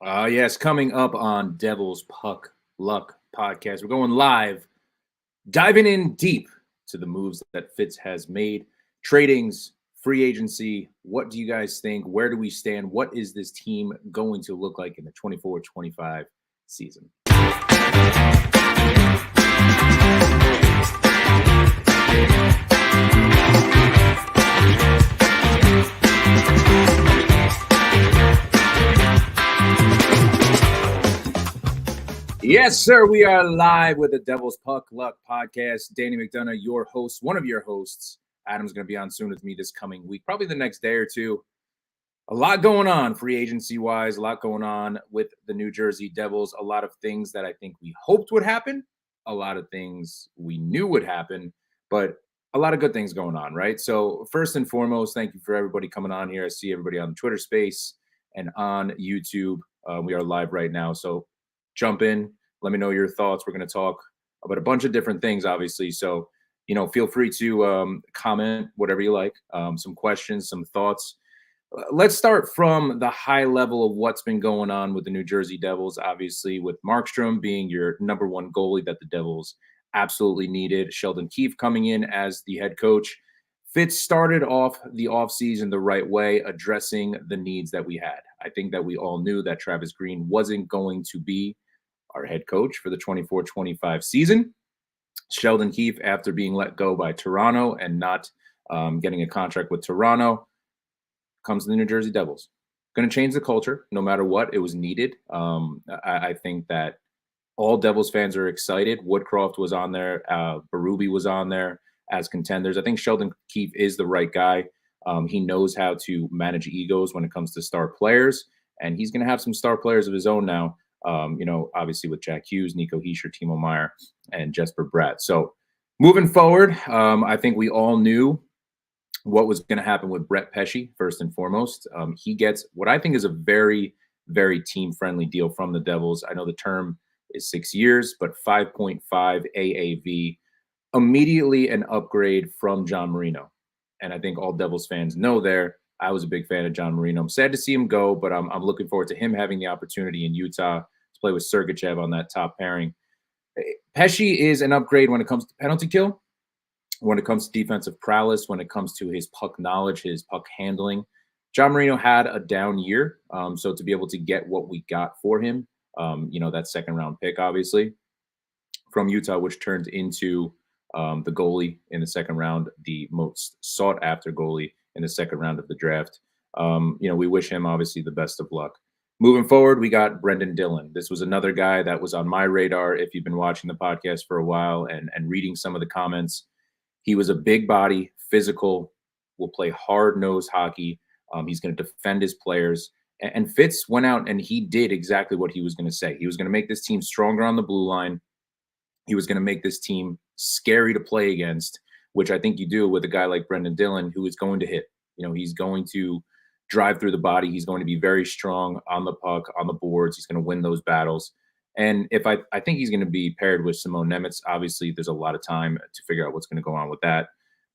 Yes, coming up on Devil's Puck Luck podcast. We're going live, diving in deep to the moves that Fitz has made, tradings, free agency. What do you guys think? Where do we stand? What is this team going to look like in the 24-25 season? Yes, sir. We are live with the Devil's Puck Luck podcast. Danny McDonough, your host, one of your hosts. Adam's going to be on soon with me this coming week, probably the next day or two. A lot going on free agency wise, a lot going on with the New Jersey Devils. A lot of things that I think we hoped would happen, a lot of things we knew would happen, but a lot of good things going on, right? So first and foremost, thank you for everybody coming on here. I see everybody on Twitter Space and on YouTube. We are live right now, so jump in. Let me know your thoughts. We're going to talk about a bunch of different things, obviously. So, feel free to comment whatever you like, some questions, some thoughts. Let's start from the high level of what's been going on with the New Jersey Devils, obviously, with Markstrom being your number one goalie that the Devils absolutely needed. Sheldon Keefe coming in as the head coach. Fitz started off the offseason the right way, addressing the needs that we had. I think that we all knew that Travis Green wasn't going to be our head coach for the 24-25 season. Sheldon Keefe, after being let go by Toronto and not getting a contract with Toronto, comes to the New Jersey Devils. Going to change the culture no matter what. It was needed. I think that all Devils fans are excited. Woodcroft was on there. Berube was on there as contenders. I think Sheldon Keefe is the right guy. He knows how to manage egos when it comes to star players, and he's going to have some star players of his own now. Obviously with Jack Hughes, Nico Hischier, Timo Meier, and Jesper Bratt. So moving forward, I think we all knew what was going to happen with Brett Pesce, first and foremost. He gets what I think is a very, very team-friendly deal from the Devils. I know the term is 6 years, but 5.5 AAV, immediately an upgrade from John Marino. And I think all Devils fans know there, I was a big fan of John Marino. I'm sad to see him go, but I'm looking forward to him having the opportunity in Utah to play with Sergachev on that top pairing. Pesce is an upgrade when it comes to penalty kill, when it comes to defensive prowess, when it comes to his puck knowledge, his puck handling. John Marino had a down year, so to be able to get what we got for him, that second-round pick, obviously, from Utah, which turned into the goalie in the second round, the most sought-after goalie in the second round of the draft. We wish him obviously the best of luck. Moving forward, we got Brendan Dillon. This was another guy that was on my radar if you've been watching the podcast for a while and reading some of the comments. He was a big body, physical, will play hard-nosed hockey. He's going to defend his players. And Fitz went out and he did exactly what he was going to say. He was going to make this team stronger on the blue line. He was going to make this team scary to play against, which I think you do with a guy like Brendan Dillon, who is going to hit. He's going to drive through the body. He's going to be very strong on the puck, on the boards. He's going to win those battles. And if I think he's going to be paired with Simone Nemec. Obviously, there's a lot of time to figure out what's going to go on with that.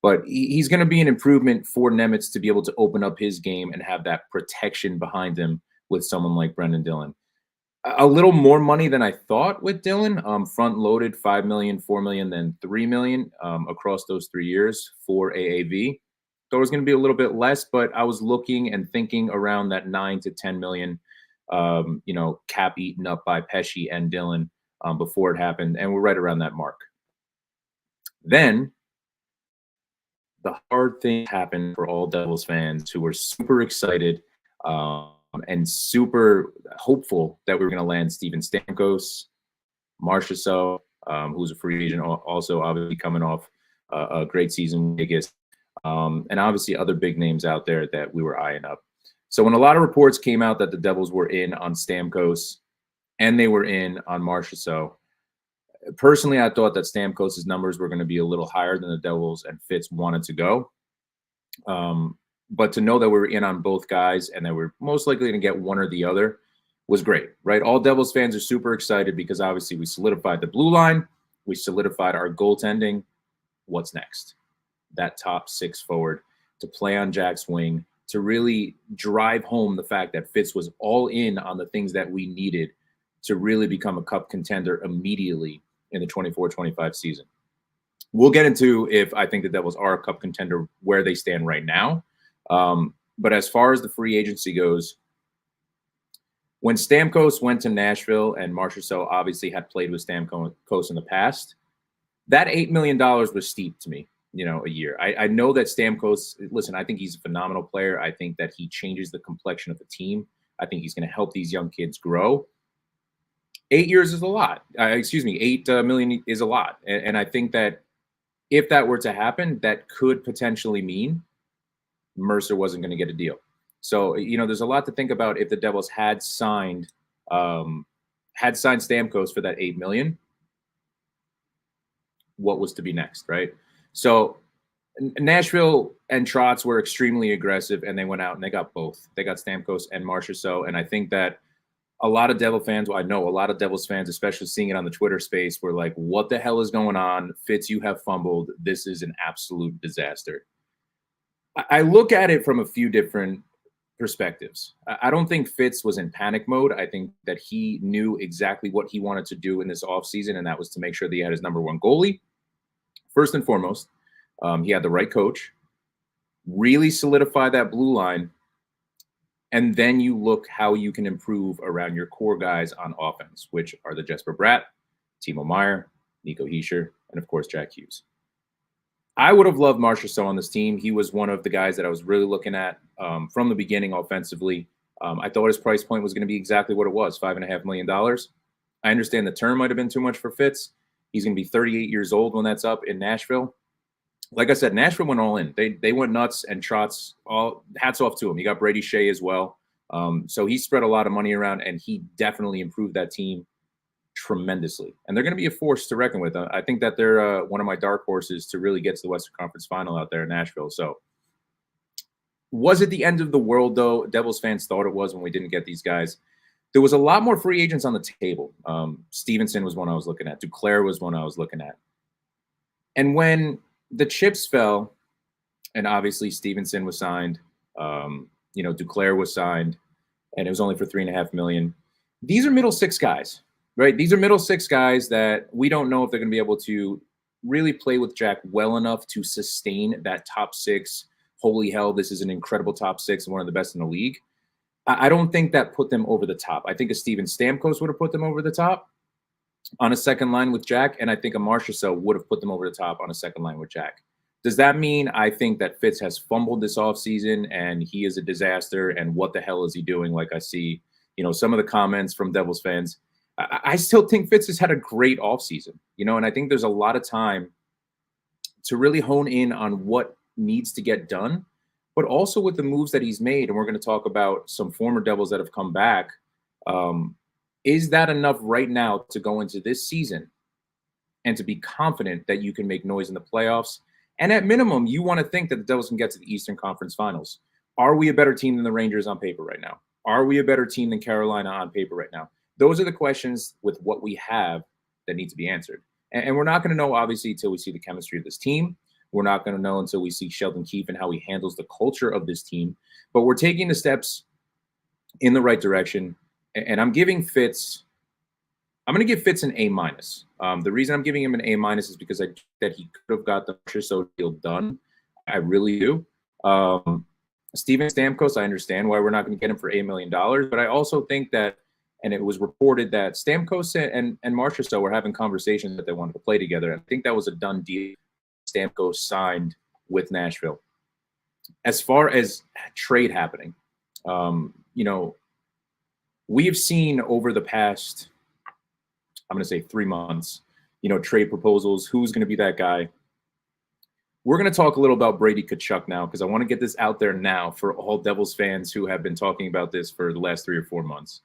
But he's going to be an improvement for Nemec to be able to open up his game and have that protection behind him with someone like Brendan Dillon. A little more money than I thought with Dillon. Front-loaded $5 million, $4 million, then $3 million across those 3 years for AAV. Thought it was going to be a little bit less, but I was looking and thinking around that $9 to $10 million, cap eaten up by Pesce and Dillon before it happened, and we're right around that mark. Then the hard thing happened for all Devils fans who were super excited and super hopeful that we were going to land Steven Stamkos, Marchessault, who's a free agent, also obviously coming off a great season in Vegas, and obviously other big names out there that we were eyeing up. So when a lot of reports came out that the Devils were in on Stamkos and they were in on Marchessault, personally, I thought that Stamkos' numbers were going to be a little higher than the Devils and Fitz wanted to go. But to know that we were in on both guys and that we're most likely going to get one or the other was great, right? All Devils fans are super excited because obviously we solidified the blue line. We solidified our goaltending. What's next? That top six forward to play on Jack's wing, to really drive home the fact that Fitz was all in on the things that we needed to really become a cup contender immediately in the 24-25 season. We'll get into if I think the Devils are a cup contender, where they stand right now. But as far as the free agency goes, when Stamkos went to Nashville and Marchessault obviously had played with Stamkos in the past, that $8 million was steep to me, a year. I know that Stamkos, listen, I think he's a phenomenal player. I think that he changes the complexion of the team. I think he's going to help these young kids grow. 8 years is a lot. 8 million is a lot. And I think that if that were to happen, that could potentially mean Mercer wasn't going to get a deal. So, there's a lot to think about. If the Devils had signed Stamkos for that $8 million, what was to be next, right? So Nashville and Trotz were extremely aggressive, and they went out and they got both. They got Stamkos and Marchessault, and I think that a lot of Devil fans, I know a lot of Devils fans, especially seeing it on the Twitter space, were like, what the hell is going on? Fitz, you have fumbled. This is an absolute disaster. I look at it from a few different perspectives. I don't think Fitz was in panic mode. I think that he knew exactly what he wanted to do in this offseason, and that was to make sure that he had his number one goalie. First and foremost, he had the right coach, really solidify that blue line, and then you look how you can improve around your core guys on offense, which are the Jesper Bratt, Timo Meier, Nico Hischier, and of course, Jack Hughes. I would have loved Marchessault on this team. He was one of the guys that I was really looking at from the beginning offensively. I thought his price point was going to be exactly what it was, $5.5 million. I understand the term might have been too much for Fitz. He's going to be 38 years old when that's up in Nashville. Like I said, Nashville went all in. They went nuts, and Trotz, hats off to him. He got Brady Shea as well. So he spread a lot of money around, and he definitely improved that team tremendously. And they're going to be a force to reckon with. I think that they're one of my dark horses to really get to the Western Conference Final out there in Nashville. So was it the end of the world, though? Devils fans thought it was when we didn't get these guys. There was a lot more free agents on the table. Stevenson was one I was looking at. Duclair was one I was looking at. And when the chips fell, and obviously Stevenson was signed, Duclair was signed, and it was only for $3.5 million. These are middle six guys, right? These are middle six guys that we don't know if they're going to be able to really play with Jack well enough to sustain that top six. Holy hell, this is an incredible top six and one of the best in the league. I don't think that put them over the top. I think a Steven Stamkos would have put them over the top on a second line with Jack, and I think a Marchessault would have put them over the top on a second line with Jack. Does that mean I think that Fitz has fumbled this offseason and he is a disaster and what the hell is he doing? Like I see, some of the comments from Devils fans. I still think Fitz has had a great offseason, and I think there's a lot of time to really hone in on what needs to get done, but also with the moves that he's made. And we're going to talk about some former Devils that have come back. Is that enough right now to go into this season and to be confident that you can make noise in the playoffs? And at minimum, you want to think that the Devils can get to the Eastern Conference Finals. Are we a better team than the Rangers on paper right now? Are we a better team than Carolina on paper right now? Those are the questions with what we have that need to be answered. And we're not going to know, obviously, until we see the chemistry of this team. We're not going to know until we see Sheldon Keefe and how he handles the culture of this team. But we're taking the steps in the right direction. And I'm giving Fitz, I'm going to give Fitz an A-. The reason I'm giving him an A- is because I think that he could have got the Marchessault deal done. I really do. Steven Stamkos, I understand why we're not going to get him for $8 million. But I also think that, and it was reported that Stamkos and Marchessault were having conversations that they wanted to play together. I think that was a done deal. Stamkos signed with Nashville. As far as trade happening, we've seen over the past, I'm going to say 3 months, trade proposals. Who's going to be that guy? We're going to talk a little about Brady Tkachuk now because I want to get this out there now for all Devils fans who have been talking about this for the last 3 or 4 months.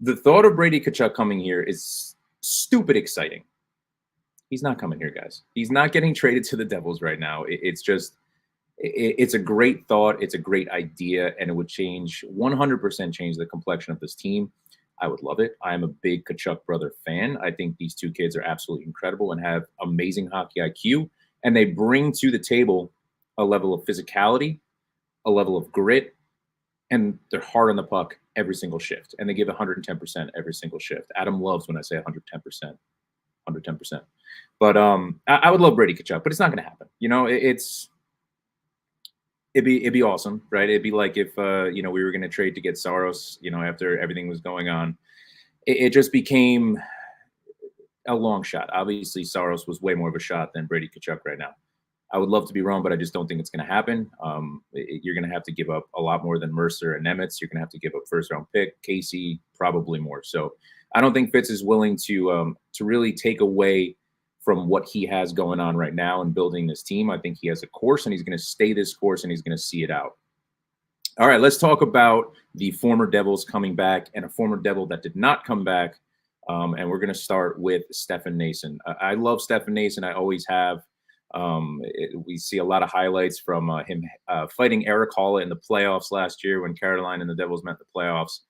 The thought of Brady Tkachuk coming here is stupid exciting. He's not coming here, guys. He's not getting traded to the Devils right now. It's a great thought. It's a great idea, and it would 100% change the complexion of this team. I would love it. I am a big Tkachuk brother fan. I think these two kids are absolutely incredible and have amazing hockey IQ, and they bring to the table a level of physicality a level of grit, and they're hard on the puck every single shift, and they give 110% every single shift. Adam loves when I say 110%, 110%. But I would love Brady Kachuk, but it's not going to happen. It'd be awesome, right? It'd be like if we were going to trade to get Saros, after everything was going on. It just became a long shot. Obviously, Saros was way more of a shot than Brady Kachuk right now. I would love to be wrong, but I just don't think it's going to happen. You're going to have to give up a lot more than Mercer and Nemitz. You're going to have to give up first-round pick, Casey, probably more. So I don't think Fitz is willing to really take away from what he has going on right now and building this team. I think he has a course, and he's going to stay this course, and he's going to see it out. All right, let's talk about the former Devils coming back and a former Devil that did not come back. And we're going to start with Stefan Noesen. I love Stefan Noesen. I always have. We see a lot of highlights from him fighting Eric Halla in the playoffs last year when Carolina and the Devils met the playoffs.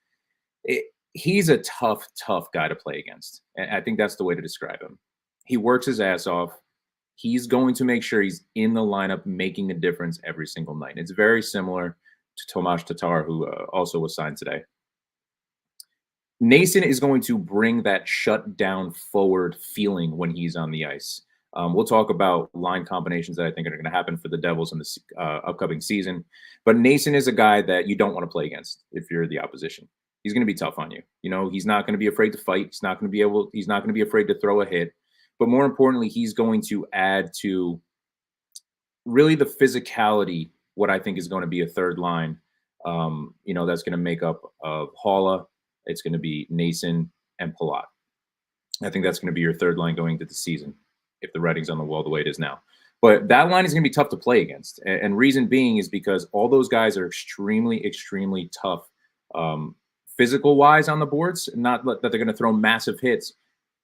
He's a tough guy to play against. And I think that's the way to describe him. He works his ass off. He's going to make sure he's in the lineup, making a difference every single night. It's very similar to Tomas Tatar, who also was signed today. Noesen is going to bring that shut down forward feeling when he's on the ice. We'll talk about line combinations that I think are going to happen for the Devils in this upcoming season. But Noesen is a guy that you don't want to play against if you're the opposition. He's going to be tough on you. He's not going to be afraid to fight. He's not going to be afraid to throw a hit. But more importantly, he's going to add to really the physicality, what I think is going to be a third line. That's going to make up of Halla. It's going to be Noesen and Palat. I think that's going to be your third line going into the season, if the writing's on the wall the way it is now. But that line is going to be tough to play against. And reason being is because all those guys are extremely, extremely tough physical-wise on the boards. Not that they're going to throw massive hits,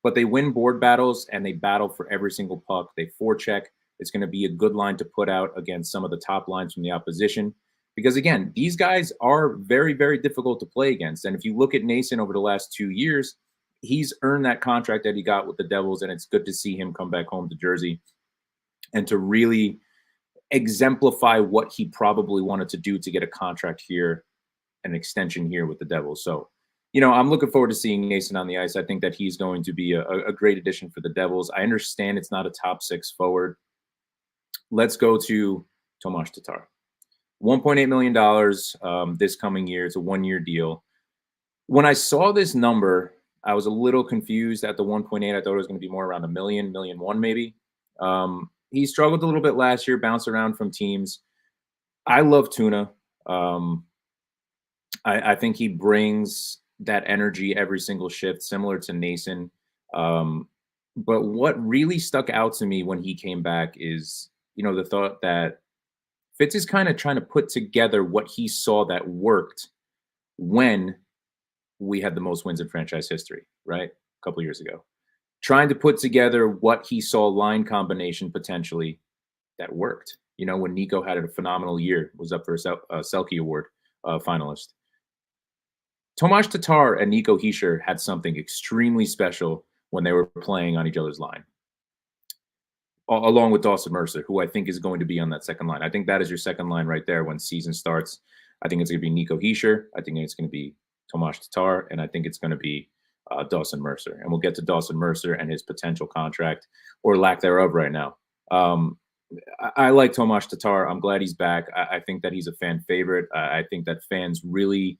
but they win board battles and they battle for every single puck. They forecheck. It's going to be a good line to put out against some of the top lines from the opposition. Because, again, these guys are very, very difficult to play against. And if you look at Noesen over the last 2 years, he's earned that contract that he got with the Devils, and it's good to see him come back home to Jersey and to really exemplify what he probably wanted to do to get a contract here, an extension here with the Devils. So, I'm looking forward to seeing Noesen on the ice. I think that he's going to be a great addition for the Devils. I understand it's not a top six forward. Let's go to Tomas Tatar. $1.8 million this coming year. It's a one-year deal. When I saw this number, I was a little confused at the 1.8. I thought it was going to be more around $1 million, $1.1 million maybe. He struggled a little bit last year, bounced around from teams. I love Tuna. I think he brings that energy every single shift, similar to Noesen. But what really stuck out to me when he came back is, the thought that Fitz is kind of trying to put together what he saw that worked when we had the most wins in franchise history, right? A couple of years ago. Trying to put together what he saw line combination potentially that worked. When Nico had a phenomenal year, was up for a Selke Award finalist. Tomas Tatar and Nico Hischier had something extremely special when they were playing on each other's line, along with Dawson Mercer, who I think is going to be on that second line. I think that is your second line right there when season starts. I think it's going to be Nico Hischier. I think it's going to be Tomas Tatar, and I think it's going to be Dawson Mercer. And we'll get to Dawson Mercer and his potential contract or lack thereof right now. I like Tomas Tatar. I'm glad he's back. I think that he's a fan favorite. I think that fans really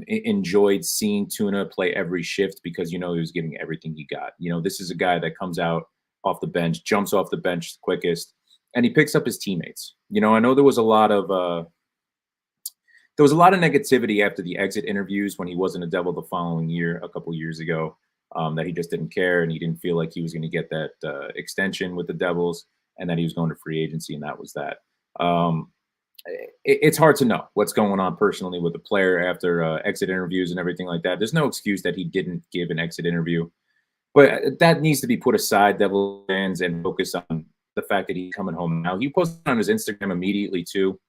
enjoyed seeing Tuna play every shift because, he was giving everything he got. This is a guy that comes out off the bench, jumps off the bench the quickest, and he picks up his teammates. I know there was a lot of negativity after the exit interviews when he wasn't a Devil the following year, a couple years ago, that he just didn't care and he didn't feel like he was going to get that extension with the Devils and that he was going to free agency, and that was that. It's hard to know what's going on personally with the player after exit interviews and everything like that. There's no excuse that he didn't give an exit interview. But that needs to be put aside, Devil fans, and focus on the fact that he's coming home now. He posted on his Instagram immediately, too,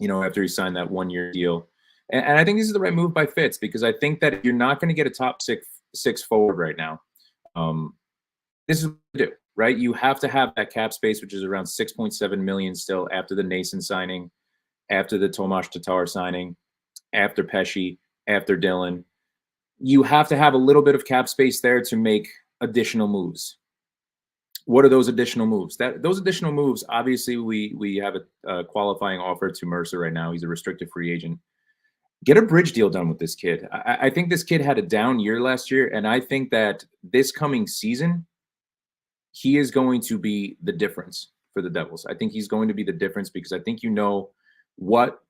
after he signed that one-year deal. And I think this is the right move by Fitz because I think that if you're not going to get a top six forward right now, this is what to do, right? You have to have that cap space, which is around $6.7 million still after the Noesen signing. after the Tomas Tatar signing, after Pesci, after Dylan. You have to have a little bit of cap space there to make additional moves. What are those additional moves? Those additional moves, obviously, we have a qualifying offer to Mercer right now. He's a restricted free agent. Get a bridge deal done with this kid. I think this kid had a down year last year, and I think that this coming season, he is going to be the difference for the Devils. I think he's going to be the difference because I think what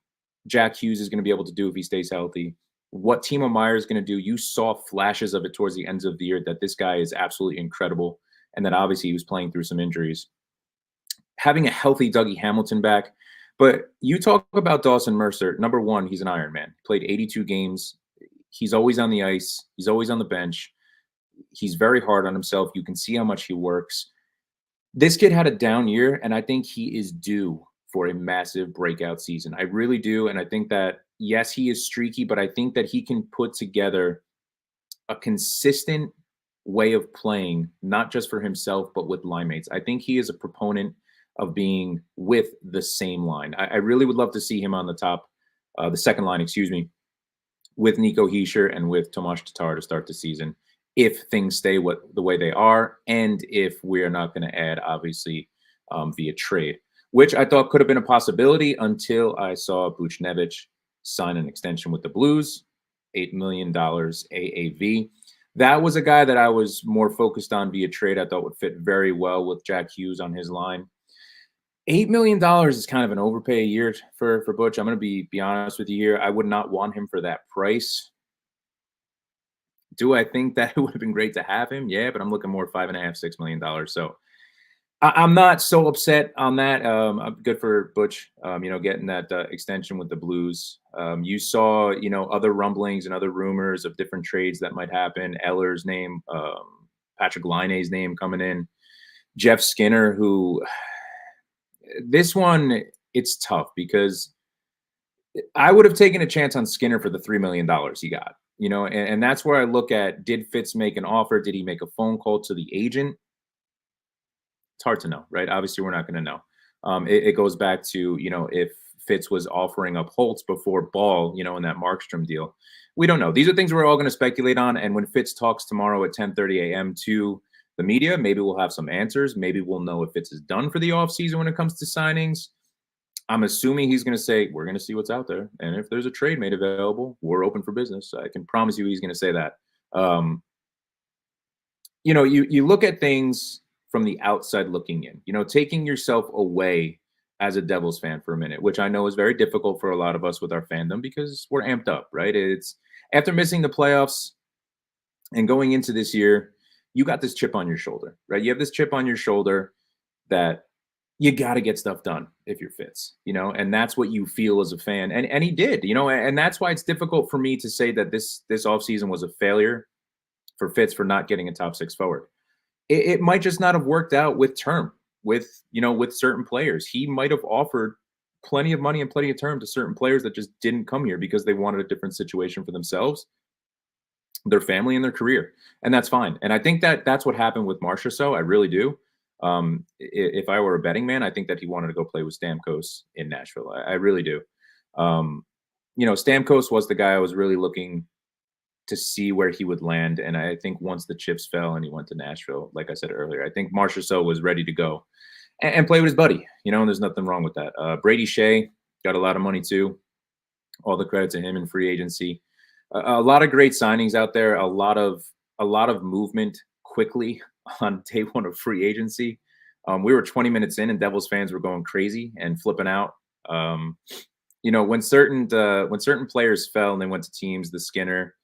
Jack Hughes is going to be able to do if he stays healthy, what Timo Meier is going to do. You saw flashes of it towards the ends of the year that this guy is absolutely incredible, and that obviously he was playing through some injuries. Having a healthy Dougie Hamilton back. But you talk about Dawson Mercer. Number one, he's an Iron Man. Played 82 games. He's always on the ice. He's always on the bench. He's very hard on himself. You can see how much he works. This kid had a down year, and I think he is due for a massive breakout season. I really do. And I think that, yes, he is streaky, but I think that he can put together a consistent way of playing, not just for himself, but with line mates. I think he is a proponent of being with the same line. I really would love to see him on the second line, with Nico Hischier and with Tomas Tatar to start the season, if things stay the way they are, and if we're not going to add, obviously, via trade, which I thought could have been a possibility until I saw Buchnevich sign an extension with the Blues, $8 million AAV. That was a guy that I was more focused on via trade. I thought would fit very well with Jack Hughes on his line. $8 million is kind of an overpay a year for Butch. I'm going to be honest with you here. I would not want him for that price. Do I think that it would have been great to have him? Yeah, but I'm looking more $5.5, $6 million. So I'm not so upset on that. I'm good for Butch, getting that extension with the Blues. You saw, other rumblings and other rumors of different trades that might happen. Eller's name, Patrick Laine's name coming in. Jeff Skinner, who... This one, it's tough because I would have taken a chance on Skinner for the $3 million he got, and that's where I look at, did Fitz make an offer? Did he make a phone call to the agent? It's hard to know, right? Obviously, we're not going to know. It goes back to, if Fitz was offering up Holtz before Ball, in that Markstrom deal. We don't know. These are things we're all going to speculate on. And when Fitz talks tomorrow at 10:30 a.m. to the media, maybe we'll have some answers. Maybe we'll know if Fitz is done for the offseason when it comes to signings. I'm assuming he's going to say, we're going to see what's out there. And if there's a trade made available, we're open for business. I can promise you he's going to say that. You look at things from the outside looking in, taking yourself away as a Devils fan for a minute, which I know is very difficult for a lot of us with our fandom because we're amped up, right? It's after missing the playoffs and going into this year, you got this chip on your shoulder, right? You have this chip on your shoulder that you got to get stuff done if you're Fitz, and that's what you feel as a fan. And he did, and that's why it's difficult for me to say that this offseason was a failure for Fitz for not getting a top six forward. It might just not have worked out with term, with certain players. He might have offered plenty of money and plenty of term to certain players that just didn't come here because they wanted a different situation for themselves, their family, and their career. And that's fine. And I think that that's what happened with Marchessault. I really do. If I were a betting man, I think that he wanted to go play with Stamkos in Nashville. I really do. Stamkos was the guy I was really looking to see where he would land. And I think once the chips fell and he went to Nashville, like I said earlier, I think Marchessault was ready to go and play with his buddy, and there's nothing wrong with that. Brady Shea got a lot of money too. All the credit to him in free agency. A lot of great signings out there, a lot of movement quickly on day one of free agency. We were 20 minutes in and Devils fans were going crazy and flipping out. When certain players fell and they went to teams, the Skinner,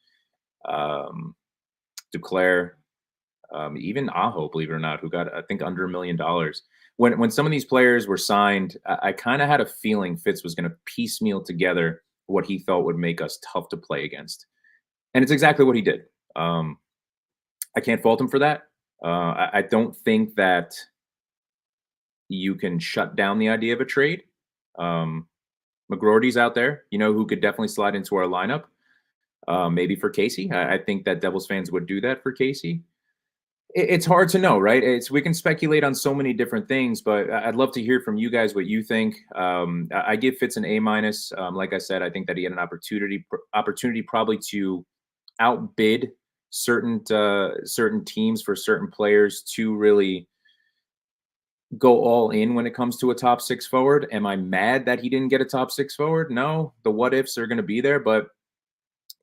Duclair, even Aho, believe it or not, who got, I think, under $1 million. When some of these players were signed, I kind of had a feeling Fitz was going to piecemeal together what he thought would make us tough to play against. And it's exactly what he did. I can't fault him for that. I don't think that you can shut down the idea of a trade. McGroarty's out there, who could definitely slide into our lineup. Maybe for Casey. I think that Devils fans would do that for Casey. It's hard to know, right? We can speculate on so many different things, but I'd love to hear from you guys what you think. I give Fitz an A minus. Like I said, I think that he had an opportunity probably to outbid certain teams for certain players to really go all in when it comes to a top six forward. Am I mad that he didn't get a top six forward? No, the what ifs are going to be there, but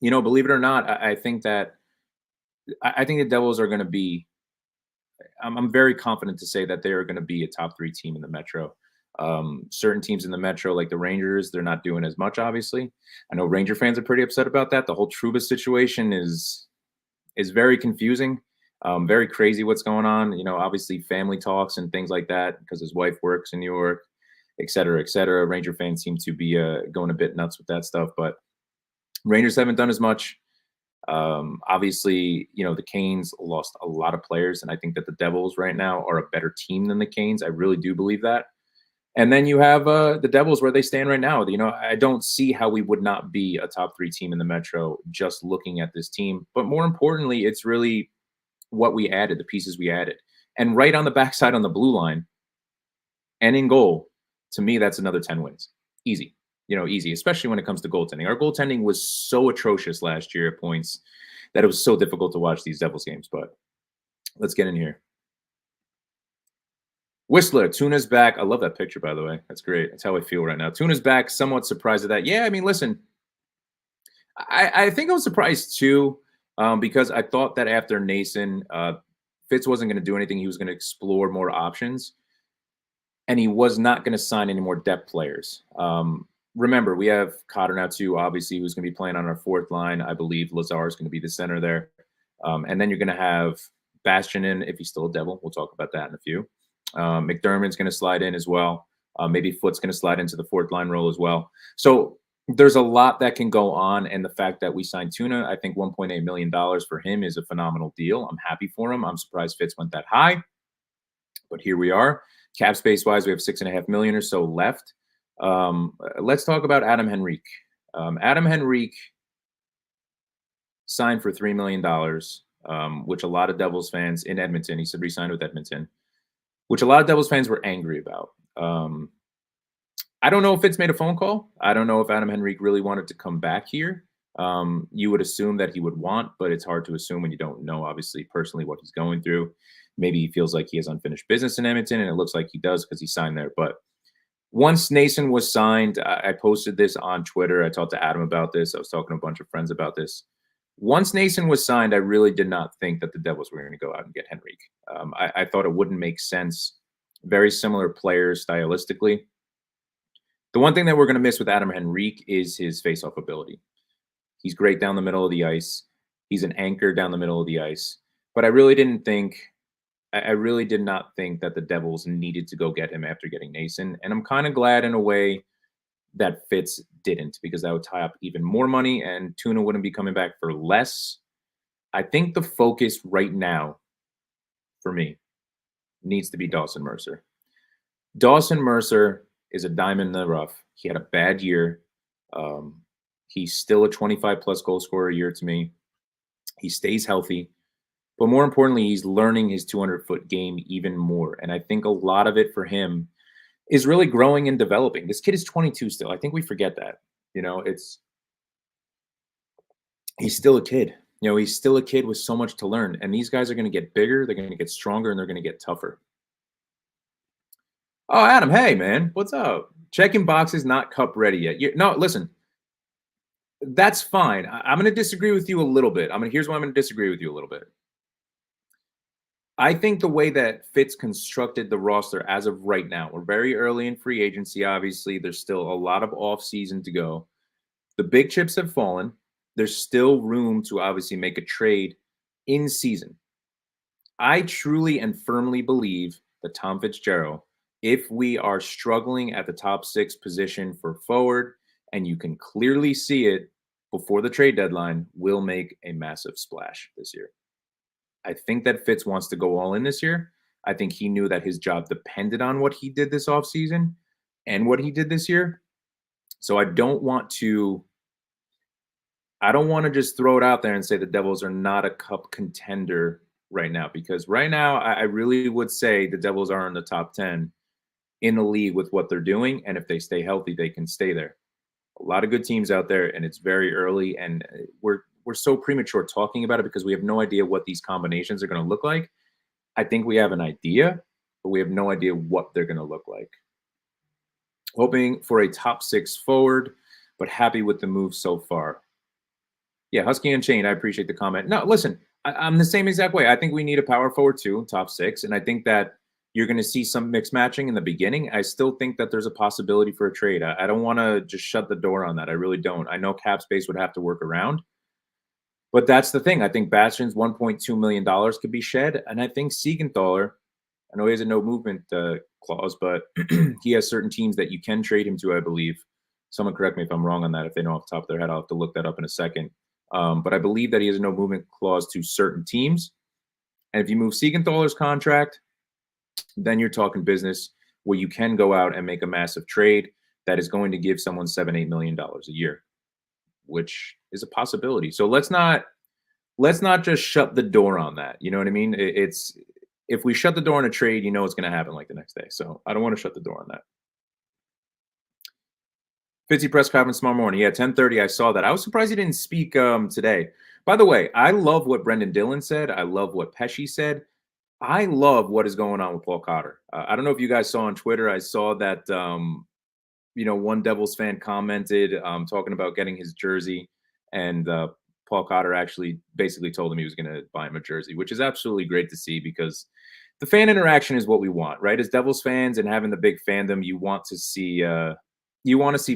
believe it or not, I think that I think the Devils are going to be. I'm very confident to say that they are going to be a top three team in the Metro. Certain teams in the Metro, like the Rangers, they're not doing as much. Obviously, I know Ranger fans are pretty upset about that. The whole Trouba situation is very confusing, very crazy. What's going on? Obviously family talks and things like that because his wife works in New York, et cetera, et cetera. Ranger fans seem to be going a bit nuts with that stuff, but Rangers haven't done as much. Obviously, the Canes lost a lot of players, and I think that the Devils right now are a better team than the Canes. I really do believe that. And then you have the Devils where they stand right now. I don't see how we would not be a top three team in the Metro just looking at this team. But more importantly, it's really what we added, the pieces we added. And right on the backside on the blue line and in goal, to me, that's another 10 wins. Easy. Easy, especially when it comes to goaltending. Our goaltending was so atrocious last year at points that it was so difficult to watch these Devils games. But let's get in here. Whistler, Tuna's back. I love that picture, by the way. That's great. That's how I feel right now. Tuna's back. Somewhat surprised at that. Yeah, I mean, listen, I think I was surprised too, because I thought that after Nason, Fitz wasn't going to do anything. He was going to explore more options, and he was not going to sign any more depth players. Remember, we have Cotter now too, obviously, who's going to be playing on our fourth line. I believe Lazar is going to be the center there. And then you're going to have Bastion in if he's still a Devil. We'll talk about that in a few. McDermott's going to slide in as well. Maybe Foot's going to slide into the fourth line role as well. So there's a lot that can go on. And the fact that we signed Tuna, I think $1.8 million for him is a phenomenal deal. I'm happy for him. I'm surprised Fitz went that high. But here we are. Cap space wise, we have $6.5 million or so left. Let's talk about Adam Henrique. Adam Henrique signed for $3 million, which a lot of Devils fans in Edmonton, he said re-signed with Edmonton, which a lot of Devils fans were angry about. I don't know if Fitz made a phone call. I don't know if Adam Henrique really wanted to come back here. You would assume that he would want, but it's hard to assume when you don't know, obviously, personally what he's going through. Maybe he feels like he has unfinished business in Edmonton, and it looks like he does because he signed there. But once Nason was signed, I posted this on Twitter. I talked to Adam about this. I was talking to a bunch of friends about this. Once Nason was signed, I really did not think that the Devils were going to go out and get Henrique. I thought it wouldn't make sense. Very similar players stylistically. The one thing that we're going to miss with Adam Henrique is his face-off ability. He's great down the middle of the ice. He's an anchor down the middle of the ice. But I really did not think that the Devils needed to go get him after getting Nason. And I'm kind of glad in a way that Fitz didn't, because that would tie up even more money and Tuna wouldn't be coming back for less. I think the focus right now for me needs to be Dawson Mercer. Dawson Mercer is a diamond in the rough. He had a bad year. He's still a 25-plus goal scorer a year to me. He stays healthy. But more importantly, he's learning his 200-foot game even more. And I think a lot of it for him is really growing and developing. This kid is 22 still. I think we forget that. He's still a kid. He's still a kid with so much to learn. And these guys are going to get bigger, they're going to get stronger, and they're going to get tougher. Oh, Adam, hey, man. What's up? Checking boxes, not cup ready yet. No, listen. That's fine. I'm going to disagree with you a little bit. Here's why I'm going to disagree with you a little bit. I think the way that Fitz constructed the roster as of right now, we're very early in free agency, obviously. There's still a lot of off-season to go. The big chips have fallen. There's still room to obviously make a trade in season. I truly and firmly believe that Tom Fitzgerald, if we are struggling at the top 6 position for forward, and you can clearly see it before the trade deadline, will make a massive splash this year. I think that Fitz wants to go all in this year. I think he knew that his job depended on what he did this offseason and what he did this year. So I don't want to just throw it out there and say the Devils are not a cup contender right now, because right now I really would say the Devils are in the top 10 in the league with what they're doing. And if they stay healthy, they can stay there. A lot of good teams out there, and it's very early. And we're so premature talking about it because we have no idea what these combinations are going to look like. I think we have an idea, but we have no idea what they're going to look like. Hoping for a top 6 forward, but happy with the move so far. Yeah, Husky Unchained, I appreciate the comment. No, listen, I'm the same exact way. I think we need a power forward too, top 6. And I think that you're going to see some mix matching in the beginning. I still think that there's a possibility for a trade. I don't want to just shut the door on that. I really don't. I know cap space would have to work around. But that's the thing. I think Bastian's $1.2 million could be shed. And I think Siegenthaler, I know he has a no movement clause, but he has certain teams that you can trade him to, I believe. Someone correct me if I'm wrong on that. If they know off the top of their head, I'll have to look that up in a second. But I believe that he has a no movement clause to certain teams. And if you move Siegenthaler's contract, then you're talking business where you can go out and make a massive trade that is going to give someone $7-8 million a year, which is a possibility. So let's not just shut the door on that. You know what I mean? It's if we shut the door on a trade, you know it's going to happen like the next day. So I don't want to shut the door on that. Fitzy press conference tomorrow morning. Yeah, 10:30. I saw that. I was surprised he didn't speak today. By the way, I love what Brendan Dillon said. I love what Pesci said. I love what is going on with Paul Cotter. I don't know if you guys saw on Twitter. I saw that one Devils fan commented talking about getting his jersey, and Paul Cotter actually basically told him he was going to buy him a jersey, which is absolutely great to see because the fan interaction is what we want, right? As Devils fans and having the big fandom, you want to see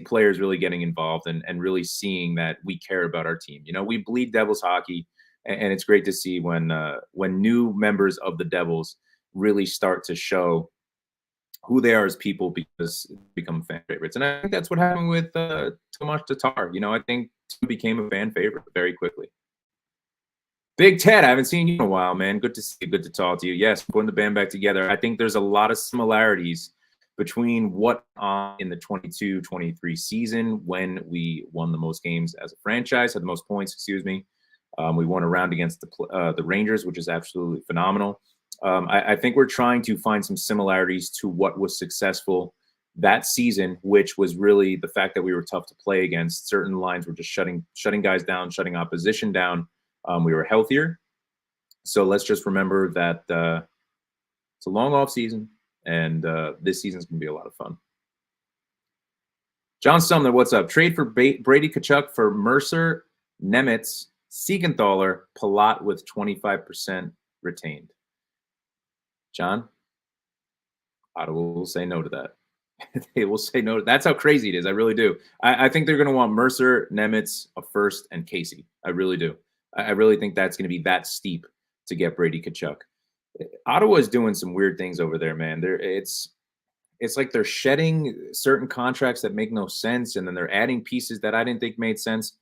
players really getting involved and really seeing that we care about our team. You know, we bleed Devils hockey, and it's great to see when new members of the Devils really start to show who they are as people because they become fan favorites. And I think that's what happened with Tomas Tatar. You know, I think he became a fan favorite very quickly. Big Ted, I haven't seen you in a while, man. Good to see you. Good to talk to you. Yes, putting the band back together. I think there's a lot of similarities between what in the 22-23 season when we won the most games as a franchise, had the most points, excuse me. We won a round against the Rangers, which is absolutely phenomenal. I think we're trying to find some similarities to what was successful that season, which was really the fact that we were tough to play against. Certain lines were just shutting guys down, shutting opposition down. We were healthier. So let's just remember that it's a long off season, and this season's going to be a lot of fun. John Sumner, what's up? Trade for Brady Tkachuk for Mercer, Nemitz, Siegenthaler, Palat with 25% retained. John, Ottawa will say no to that. They will say no. That's how crazy it is. I really do. I think they're going to want Mercer, Nemitz, a first, and Casey. I really do. I really think that's going to be that steep to get Brady Tkachuk. Ottawa is doing some weird things over there, man. It's like they're shedding certain contracts that make no sense, and then they're adding pieces that I didn't think made sense.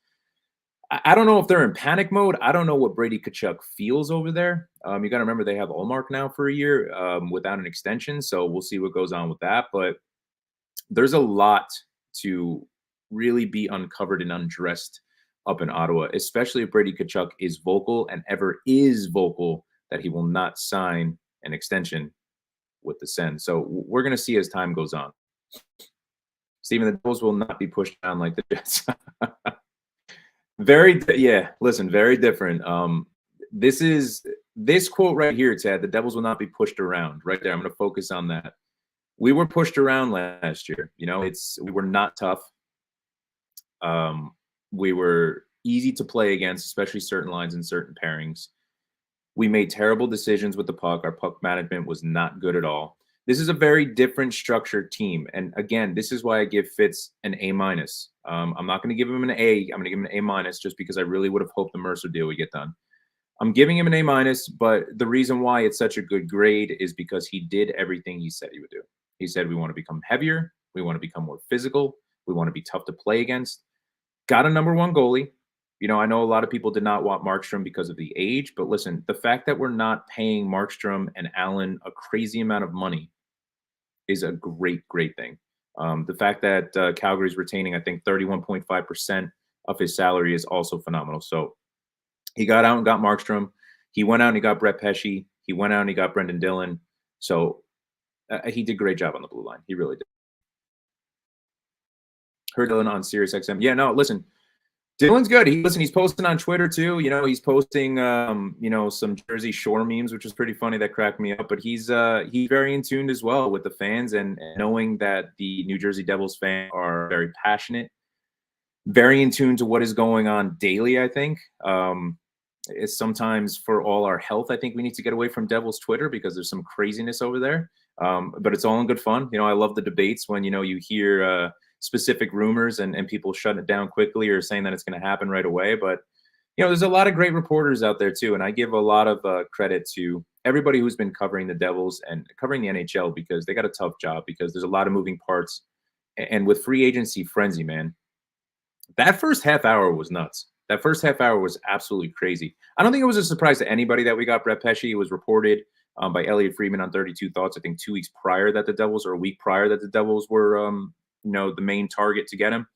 I don't know if they're in panic mode. I don't know what Brady Tkachuk feels over there. You got to remember they have Ullmark now for a year without an extension, so we'll see what goes on with that. But there's a lot to really be uncovered and undressed up in Ottawa, especially if Brady Tkachuk is vocal and ever is vocal that he will not sign an extension with the Sens. So we're going to see as time goes on. Stephen, the Devils will not be pushed down like the Jets. Very different. This quote right here, Ted, the Devils will not be pushed around. Right there. I'm going to focus on that. We were pushed around last year. You know, we were not tough. We were easy to play against, especially certain lines and certain pairings. We made terrible decisions with the puck. Our puck management was not good at all. This is a very different structured team. And again, this is why I give Fitz an A-. I'm not going to give him an A. I'm going to give him an A- just because I really would have hoped the Mercer deal would get done. I'm giving him an A-, but the reason why it's such a good grade is because he did everything he said he would do. He said, we want to become heavier. We want to become more physical. We want to be tough to play against. Got a number one goalie. You know, I know a lot of people did not want Markstrom because of the age, but listen, the fact that we're not paying Markstrom and Allen a crazy amount of money is a great, great thing. The fact that Calgary's retaining, I think, 31.5% of his salary is also phenomenal. So he got out and got Markstrom. He went out and he got Brett Pesce. He went out and he got Brendan Dillon. So he did a great job on the blue line. He really did. Heard Dillon on SiriusXM. Yeah, no, listen. Dylan's good. He's posting on Twitter too. He's posting some Jersey Shore memes, which is pretty funny. That cracked me up. But he's very in tune as well with the fans and knowing that the New Jersey Devils fans are very passionate, very in tune to what is going on daily. I think it's sometimes for all our health. I think we need to get away from Devils Twitter because there's some craziness over there. But it's all in good fun. I love the debates when you hear specific rumors and people shut it down quickly or saying that it's going to happen right away. But, there's a lot of great reporters out there too. And I give a lot of credit to everybody who's been covering the Devils and covering the NHL because they got a tough job because there's a lot of moving parts. And with free agency frenzy, man, that first half hour was nuts. That first half hour was absolutely crazy. I don't think it was a surprise to anybody that we got Brett Pesce. It was reported by Elliot Friedman on 32 Thoughts, I think 2 weeks prior that the Devils, or a week prior that the Devils were the main target to get him.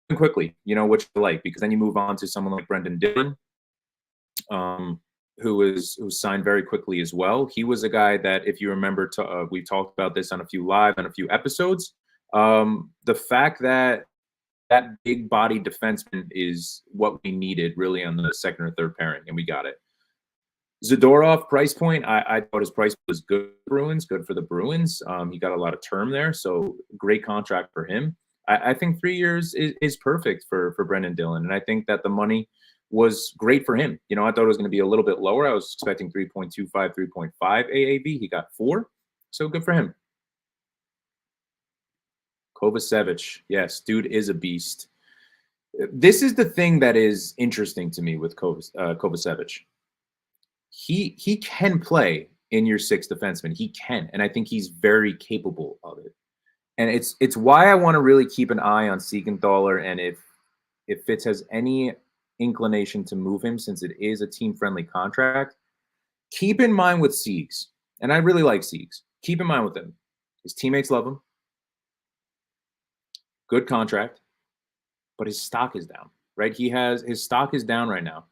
And quickly, which I like, because then you move on to someone like Brendan Dillon, who was signed very quickly as well. He was a guy that, if you remember, we talked about this on a few live and a few episodes. The fact that big body defenseman is what we needed really on the second or third pairing, and we got it. Zadorov price point, I thought his price was good for the Bruins. He got a lot of term there, so great contract for him. I think 3 years is perfect for Brendan Dillon, and I think that the money was great for him. I thought it was going to be a little bit lower. I was expecting 3.25, 3.5 AAV. He got 4, so good for him. Kovacevic, yes, dude is a beast. This is the thing that is interesting to me with Kovacevic. He can play in your sixth defenseman. He can, and I think he's very capable of it. And it's why I want to really keep an eye on Siegenthaler, and if Fitz has any inclination to move him, since it is a team-friendly contract, keep in mind with Siegs, and I really like Siegs. Keep in mind with him, his teammates love him. Good contract, but his stock is down, right? His stock is down right now.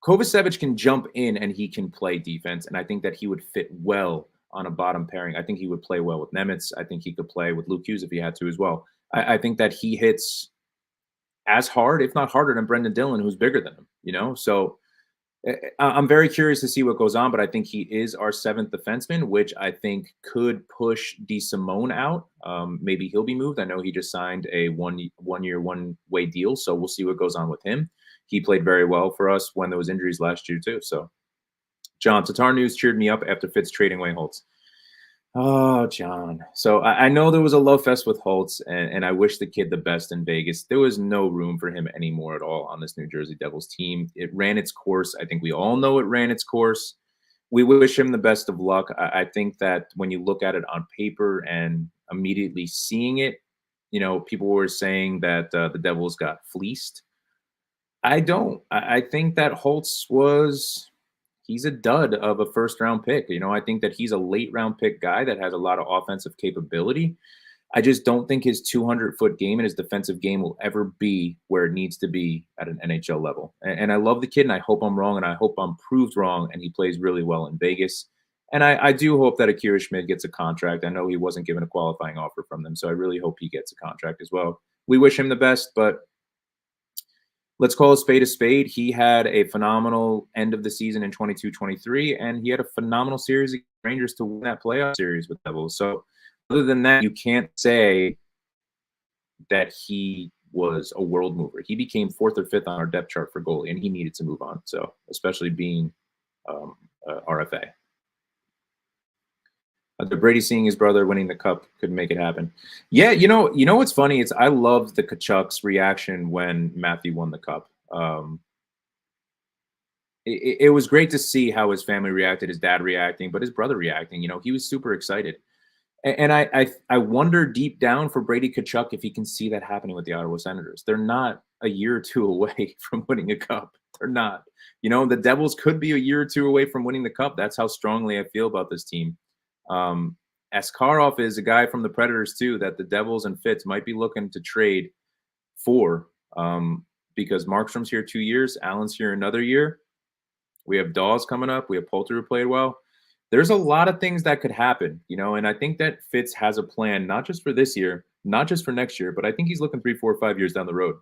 Kovacevic can jump in and he can play defense, and I think that he would fit well on a bottom pairing. I think he would play well with Nemitz. I think he could play with Luke Hughes if he had to as well. I think that he hits as hard, if not harder, than Brendan Dillon, who's bigger than him, So I'm very curious to see what goes on, but I think he is our seventh defenseman, which I think could push DeSimone out. Maybe he'll be moved. I know he just signed a one-year, one-way deal, so we'll see what goes on with him. He played very well for us when there was injuries last year too. So, John, Tatar News cheered me up after Fitz trading away Holtz. Oh, John. So I know there was a love fest with Holtz, and I wish the kid the best in Vegas. There was no room for him anymore at all on this New Jersey Devils team. It ran its course. I think we all know it ran its course. We wish him the best of luck. I think that when you look at it on paper and immediately seeing it, people were saying that the Devils got fleeced. I don't. I think that Holtz he's a dud of a first-round pick. I think that he's a late-round pick guy that has a lot of offensive capability. I just don't think his 200-foot game and his defensive game will ever be where it needs to be at an NHL level. And I love the kid, and I hope I'm wrong, and I hope I'm proved wrong, and he plays really well in Vegas. And I do hope that Akira Schmid gets a contract. I know he wasn't given a qualifying offer from them, so I really hope he gets a contract as well. We wish him the best, but let's call a spade. He had a phenomenal end of the season in 22-23, and he had a phenomenal series against Rangers to win that playoff series with Devils. So other than that, you can't say that he was a world mover. He became 4th or 5th on our depth chart for goalie, and he needed to move on. So especially being RFA. The Brady seeing his brother winning the cup could make it happen. Yeah, you know what's funny? It's I loved the Tkachuk's reaction when Matthew won the cup. It was great to see how his family reacted, his dad reacting, but his brother reacting. He was super excited. And I wonder deep down for Brady Tkachuk if he can see that happening with the Ottawa Senators. They're not a year or two away from winning a cup. They're not. The Devils could be a year or two away from winning the cup. That's how strongly I feel about this team. Askarov is a guy from the Predators too that the Devils and Fitz might be looking to trade for, because Markstrom's here 2 years, Allen's here another year. We have Dawes coming up. We have Poulter who played well. There's a lot of things that could happen, and I think that Fitz has a plan, not just for this year, not just for next year, but I think he's looking 3, 4, 5 years down the road.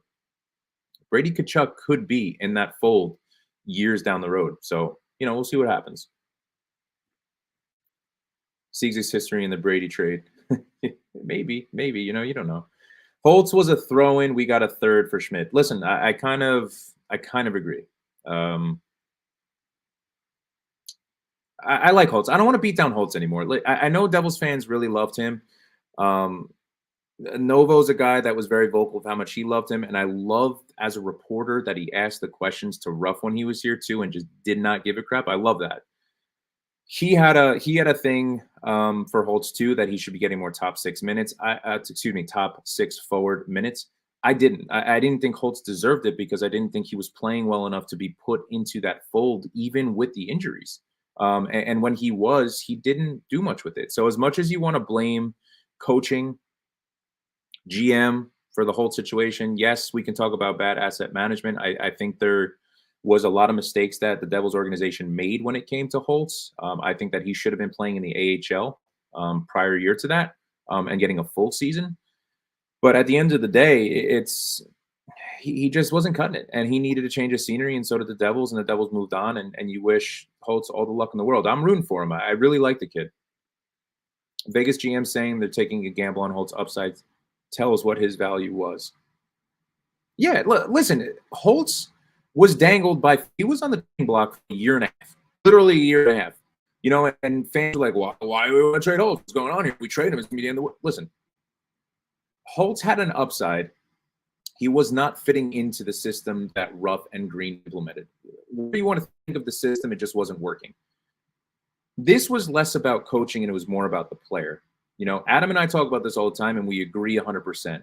Brady Tkachuk could be in that fold years down the road. So, we'll see what happens. Siegs' history in the Brady trade. maybe, you don't know. Holtz was a throw-in. We got a third for Schmidt. Listen, I kind of agree. I like Holtz. I don't want to beat down Holtz anymore. I know Devils fans really loved him. Novo's a guy that was very vocal of how much he loved him, and I loved as a reporter that he asked the questions to Ruff when he was here too, and just did not give a crap. I love that. He had a thing for Holtz too, that he should be getting more top 6 minutes. Top 6 forward minutes. I didn't. I didn't think Holtz deserved it because I didn't think he was playing well enough to be put into that fold, even with the injuries. And when he didn't do much with it. So as much as you want to blame coaching, GM for the whole situation, yes, we can talk about bad asset management. I think there was a lot of mistakes that the Devils organization made when it came to Holtz. I think that he should have been playing in the AHL prior year to that and getting a full season. But at the end of the day, he just wasn't cutting it, and he needed to change his scenery, and so did the Devils, and the Devils moved on, and you wish Holtz all the luck in the world. I'm rooting for him. I really like the kid. Vegas GM saying they're taking a gamble on Holtz upside tells what his value was. Yeah, listen, Holtz was dangled he was on the team block for a year and a half, literally a year and a half, and fans were like, why do we want to trade Holtz? What's going on here? If we trade him, it's going to be the end of the world. Listen, Holtz had an upside. He was not fitting into the system that Ruff and Green implemented. What do you want to think of the system? It just wasn't working. This was less about coaching and it was more about the player. Adam and I talk about this all the time, and we agree 100%.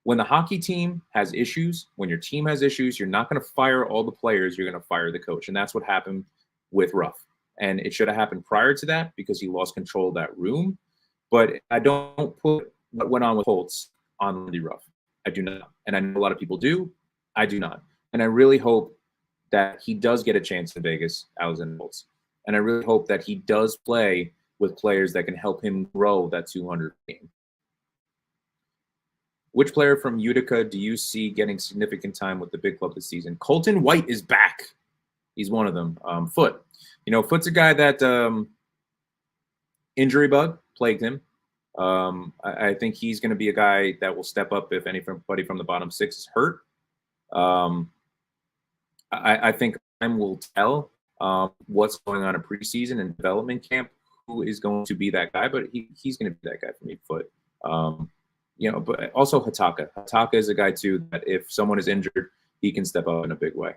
When the hockey team has issues, when your team has issues, you're not going to fire all the players. You're going to fire the coach. And that's what happened with Ruff. And it should have happened prior to that because he lost control of that room. But I don't put what went on with Holtz on Lindy Ruff. I do not. And I know a lot of people do. I do not. And I really hope that he does get a chance in Vegas, Alexander Holtz. And I really hope that he does play with players that can help him grow that 200 game. Which player from Utica do you see getting significant time with the big club this season? Colton White is back. He's one of them. Foot. Foot's a guy that injury bug plagued him. I think he's going to be a guy that will step up if anybody from the bottom 6 is hurt. I think time will tell what's going on in preseason and development camp, who is going to be that guy, but he's going to be that guy for me, Foot. But also Hataka. Hataka is a guy, too, that if someone is injured, he can step up in a big way.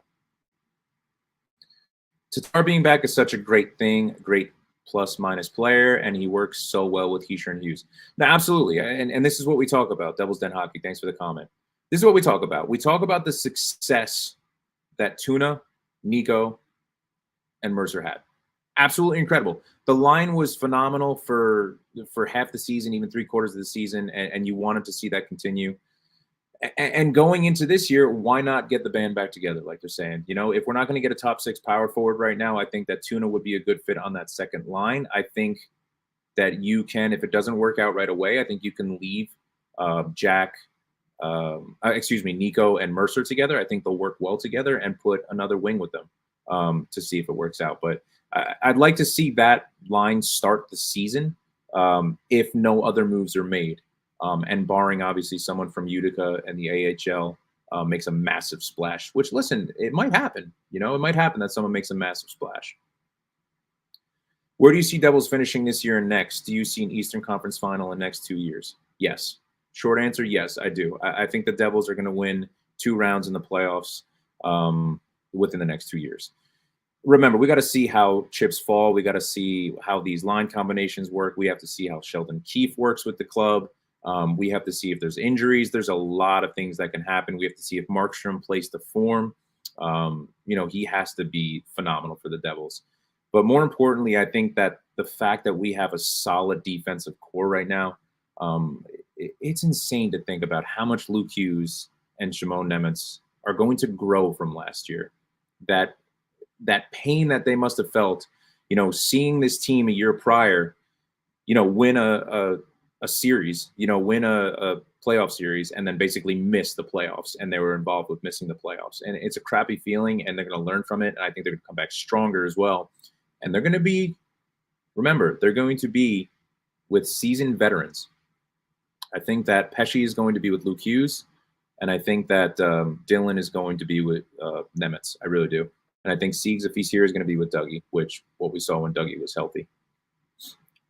Tatar being back is such a great thing, great plus-minus player, and he works so well with Heischer and Hughes. Now, absolutely, and this is what we talk about, Devils Den Hockey. Thanks for the comment. This is what we talk about. We talk about the success that Tuna, Nico, and Mercer had. Absolutely incredible. The line was phenomenal for half the season, even 3/4 of the season, and you wanted to see that continue. And going into this year, why not get the band back together, like they're saying? If we're not going to get a top 6 power forward right now, I think that Tuna would be a good fit on that second line. I think that you can, if it doesn't work out right away, I think you can leave Nico and Mercer together. I think they'll work well together and put another wing with them to see if it works out. But I'd like to see that line start the season if no other moves are made. And barring, obviously, someone from Utica and the AHL makes a massive splash, which, listen, it might happen. It might happen that someone makes a massive splash. Where do you see Devils finishing this year and next? Do you see an Eastern Conference final in the next 2 years? Yes. Short answer, yes, I do. I think the Devils are going to win 2 rounds in the playoffs within the next 2 years. Remember, we got to see how chips fall. We got to see how these line combinations work. We have to see how Sheldon Keefe works with the club. We have to see if there's injuries. There's a lot of things that can happen. We have to see if Markstrom plays to form. He has to be phenomenal for the Devils. But more importantly, I think that the fact that we have a solid defensive core right now, it's insane to think about how much Luke Hughes and Shimon Nemitz are going to grow from last year. That that pain that they must have felt, seeing this team a year prior, win a series, win a playoff series, and then basically miss the playoffs, and they were involved with missing the playoffs. And it's a crappy feeling, and they're going to learn from it. And I think they're going to come back stronger as well. And they're going to be, remember, they're going to be with seasoned veterans. I think that Pesci is going to be with Luke Hughes, and I think that Dylan is going to be with Nemitz. I really do. And I think Siegs, if he's here, is going to be with Dougie, which what we saw when Dougie was healthy.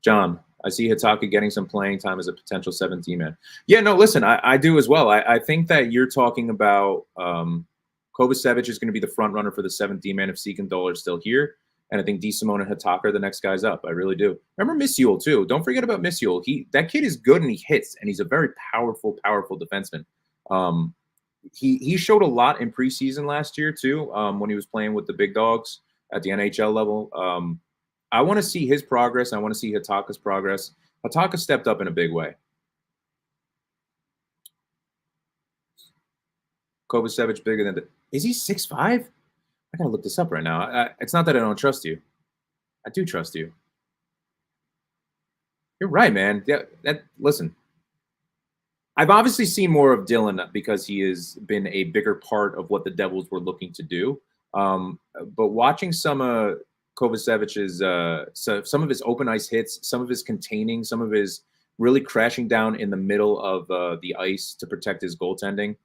John, I see Hitaka getting some playing time as a potential 17 man. Yeah, no, listen, I do as well. I think that you're talking about Kovacevic is going to be the front runner for the 17 man if Sieg and Doll are still here. And I think DeSimone and Hitaka are the next guys up. I really do. Remember Misule, too. Don't forget about Misule. That kid is good and he hits, and he's a very powerful defenseman. He showed a lot in preseason last year, too, when he was playing with the big dogs at the NHL level. I want to see his progress. I want to see Hitaka's progress. Hitaka stepped up in a big way. Kovacevic bigger than is he 6'5"? I gotta look this up right now. It's not that I don't trust you. I do trust you. You're right, man. Yeah, listen. I've obviously seen more of Dylan because he has been a bigger part of what the Devils were looking to do. But watching some of Kovacevic's, some of his open ice hits, some of his containing, some of his really crashing down in the middle of the ice to protect his goaltending,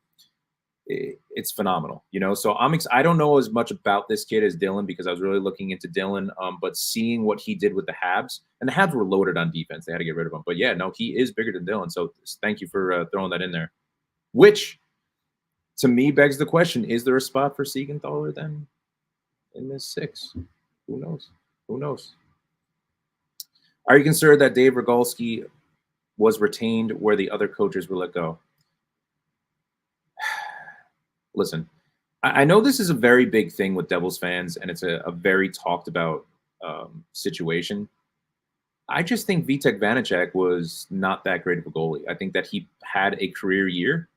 it's phenomenal, So I don't know as much about this kid as Dylan because I was really looking into Dylan, but seeing what he did with the Habs, and the Habs were loaded on defense. They had to get rid of him. But, yeah, no, he is bigger than Dylan. So thank you for throwing that in there, which to me begs the question, is there a spot for Siegenthaler then in this 6? Who knows? Who knows? Are you concerned that Dave Rogalski was retained where the other coaches were let go? Listen, I know this is a very big thing with Devils fans, and it's a very talked about situation. I just think Vitek Vanacek was not that great of a goalie. I think that he had a career year.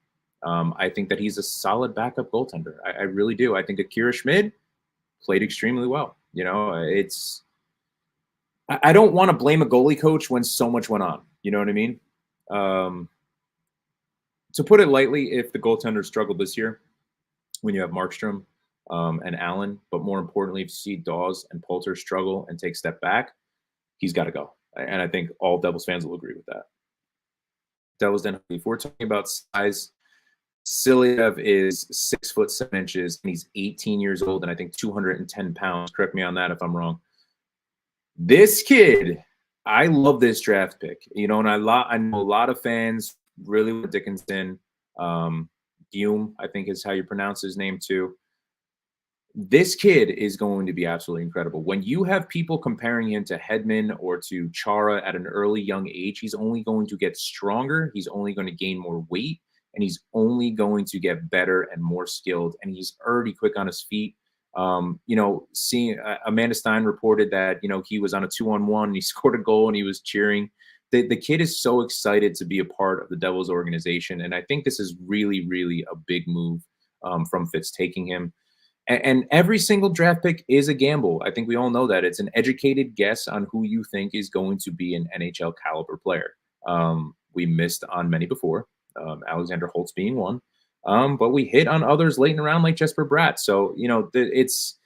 I think that he's a solid backup goaltender. I really do. I think Akira Schmid played extremely well. I don't want to blame a goalie coach when so much went on. You know what I mean? To put it lightly, if the goaltender struggled this year, when you have Markstrom and Allen, but more importantly, if you see Dawes and Poulter struggle and take a step back, he's got to go. And I think all Devils fans will agree with that. Devils then, if we're talking about size, Siliev is 6'7", and he's 18 years old, and I think 210 pounds. Correct me on that if I'm wrong. This kid, I love this draft pick. And I know a lot of fans really want Dickinson. Guillaume, I think is how you pronounce his name too. This kid is going to be absolutely incredible. When you have people comparing him to Hedman or to Chara at an early young age, he's only going to get stronger. He's only going to gain more weight, and he's only going to get better and more skilled. And he's already quick on his feet. Seeing Amanda Stein reported that, he was on a 2-on-1 and he scored a goal and he was cheering. The kid is so excited to be a part of the Devils organization. And I think this is really, really a big move from Fitz taking him. And every single draft pick is a gamble. I think we all know that. It's an educated guess on who you think is going to be an NHL caliber player. We missed on many before, Alexander Holtz being one. But we hit on others late in the round like Jesper Bratt. So, it's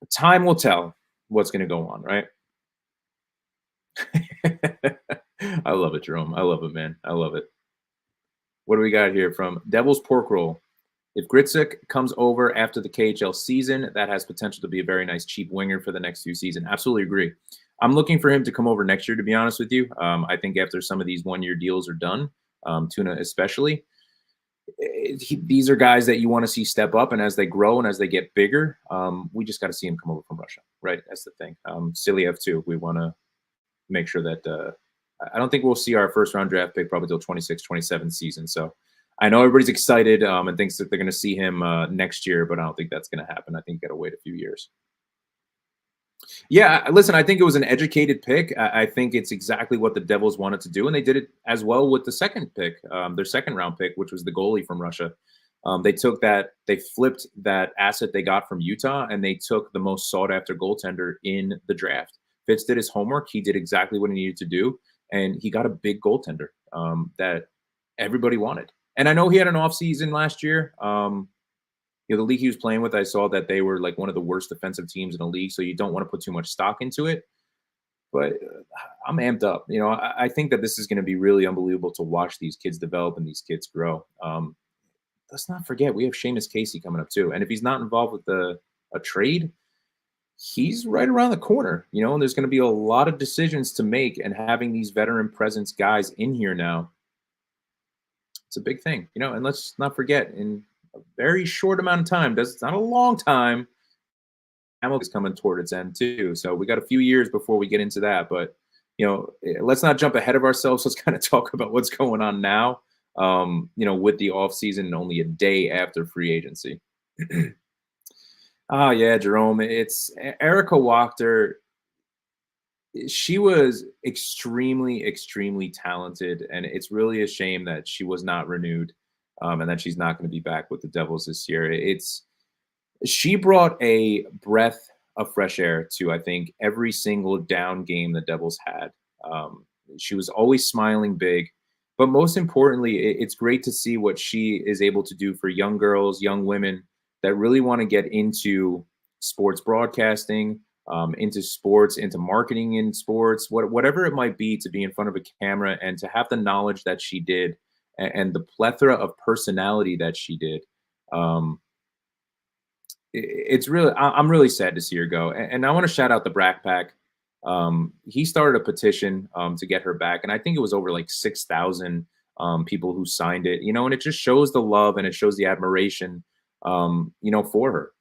time will tell what's going to go on, right? I love it, Jerome. I love it, man. I love it. What do we got here from Devil's Pork Roll? If Gritsik comes over after the KHL season, that has potential to be a very nice cheap winger for the next few seasons. Absolutely agree. I'm looking for him to come over next year, to be honest with you. I think after some of these one-year deals are done, Tuna especially, these are guys that you want to see step up, and as they grow and as they get bigger, we just got to see him come over from Russia, right? That's the thing. Siliev, too. We want to make sure that I don't think we'll see our first-round draft pick probably till 26-27 season. So I know everybody's excited and thinks that they're going to see him next year, but I don't think that's going to happen. I think got to wait a few years. Yeah, listen, I think it was an educated pick. I think it's exactly what the Devils wanted to do, and they did it as well with the second pick, their second-round pick, which was the goalie from Russia. They flipped that asset they got from Utah, and they took the most sought after goaltender in the draft. Fitz did his homework. He did exactly what he needed to do, and he got a big goaltender that everybody wanted. And I know he had an offseason last year. The league he was playing with, I saw that they were like one of the worst defensive teams in the league, so you don't want to put too much stock into it. But I'm amped up. I think that this is going to be really unbelievable to watch these kids develop and these kids grow. Let's not forget we have Seamus Casey coming up too, and if he's not involved with a trade, he's right around the corner. And there's going to be a lot of decisions to make, and having these veteran presence guys in here now, it's a big thing. And let's not forget, in a very short amount of time, it's not a long time, Hamilton is coming toward its end too. So we got a few years before we get into that, but let's not jump ahead of ourselves. Let's kind of talk about what's going on now. With the offseason and only a day after free agency. Yeah, Jerome. It's Erica Wachter. She was extremely, extremely talented, and it's really a shame that she was not renewed, and that she's not going to be back with the Devils this year. She brought a breath of fresh air to, I think, every single down game the Devils had. She was always smiling big. But most importantly, it's great to see what she is able to do for young girls, young women that really want to get into sports broadcasting, into sports, into marketing in sports, whatever it might be, to be in front of a camera and to have the knowledge that she did and the plethora of personality that she did. It's really, I'm really sad to see her go. And I want to shout out the Brack Pack. He started a petition to get her back, and I think it was over like 6,000 people who signed it. And it just shows the love and it shows the admiration, for her.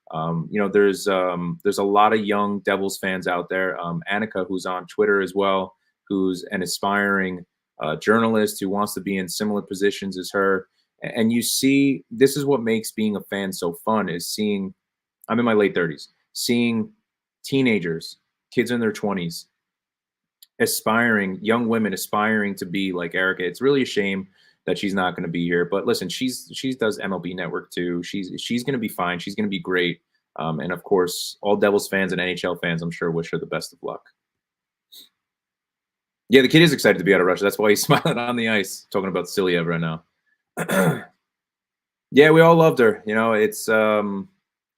There's a lot of young Devils fans out there. Annika, who's on Twitter as well, who's an aspiring journalist who wants to be in similar positions as her. And you see, this is what makes being a fan so fun, is seeing. I'm in my late 30s, seeing teenagers, kids in their 20s, young women aspiring to be like Erica. It's really a shame that she's not going to be here. But listen, she does MLB Network too. She's going to be fine. She's going to be great. And of course, all Devils fans and NHL fans, I'm sure, wish her the best of luck. Yeah, the kid is excited to be out of Russia. That's why he's smiling on the ice, talking about Silyev right now. Yeah, we all loved her. It's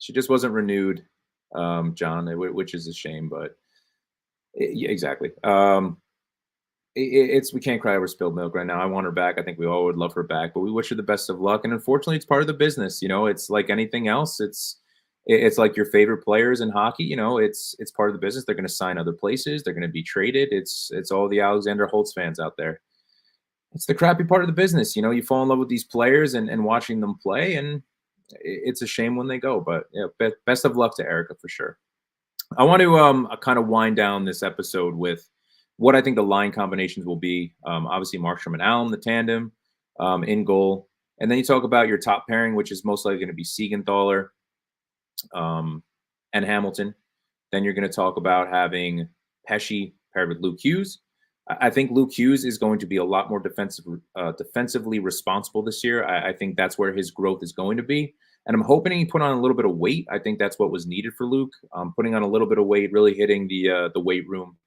she just wasn't renewed, John, which is a shame, but yeah, exactly. We can't cry over spilled milk right now. I want her back. I think we all would love her back, but we wish her the best of luck. And unfortunately, it's part of the business. It's like anything else. It's like your favorite players in hockey. It's part of the business. They're going to sign other places. They're going to be traded. It's all the Alexander Holtz fans out there. It's the crappy part of the business. You fall in love with these players and watching them play, and it's a shame when they go. But yeah, best of luck to Erica for sure. I want to kind of wind down this episode with what I think the line combinations will be. Obviously, Markstrom and Allen, the tandem in goal. And then you talk about your top pairing, which is most likely going to be Siegenthaler and Hamilton. Then you're going to talk about having Pesce paired with Luke Hughes. I think Luke Hughes is going to be a lot more defensively responsible this year. I think that's where his growth is going to be. And I'm hoping he put on a little bit of weight. I think that's what was needed for Luke, putting on a little bit of weight, really hitting the weight room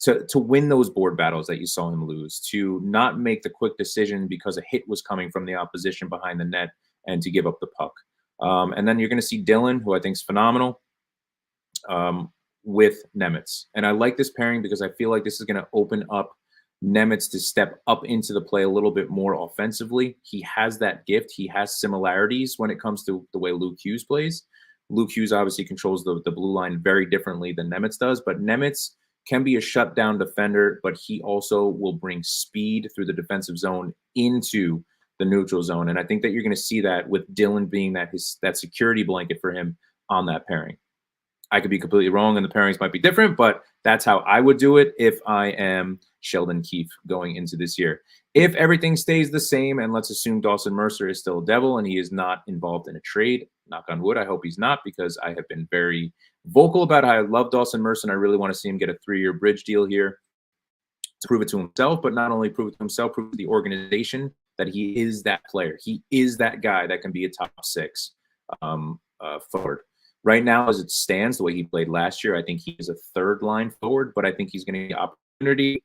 to win those board battles that you saw him lose, to not make the quick decision because a hit was coming from the opposition behind the net and to give up the puck. And then you're going to see Dylan, who I think is phenomenal, with Nemitz. And I like this pairing because I feel like this is going to open up Nemitz to step up into the play a little bit more offensively. He has that gift. He has similarities when it comes to the way Luke Hughes plays. Luke Hughes obviously controls the blue line very differently than Nemitz does, but Nemitz can be a shutdown defender, but he also will bring speed through the defensive zone into the neutral zone. And I think that you're going to see that with Dylan being that security blanket for him on that pairing. I could be completely wrong and the pairings might be different, but that's how I would do it if I am Sheldon Keefe going into this year. If everything stays the same, and let's assume Dawson Mercer is still a Devil and he is not involved in a trade, knock on wood, I hope he's not, because I have been very vocal about how I love Dawson Mercer and I really want to see him get a 3-year bridge deal here to prove it to himself, but not only prove it to himself, prove it to the organization that he is that player. He is that guy that can be a top 6 forward. Right now, as it stands, the way he played last year, I think he is a third line forward, but I think he's going to get opportunity.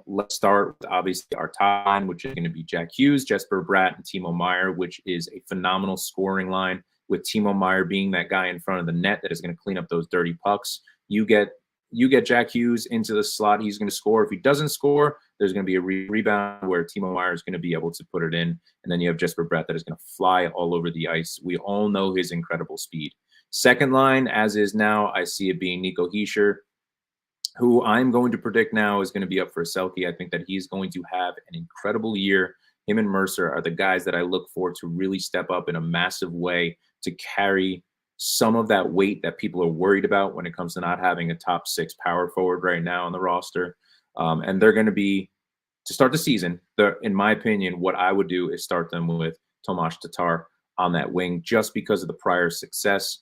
Let's start with obviously our top line, which is going to be Jack Hughes, Jesper Bratt, and Timo Meier, which is a phenomenal scoring line, with Timo Meier being that guy in front of the net that is going to clean up those dirty pucks. You get Jack Hughes into the slot, he's going to score. If he doesn't score, there's going to be a rebound where Timo Meier is going to be able to put it in. And then you have Jesper Bratt that is going to fly all over the ice. We all know his incredible speed. Second line, as is now, I see it being Nico Hischier, who I'm going to predict now is going to be up for a Selke. I think that he's going to have an incredible year. Him and Mercer are the guys that I look for to really step up in a massive way to carry some of that weight that people are worried about when it comes to not having a top 6 power forward right now on the roster. And they're going to be, to start the season, in my opinion, what I would do is start them with Tomas Tatar on that wing, just because of the prior success.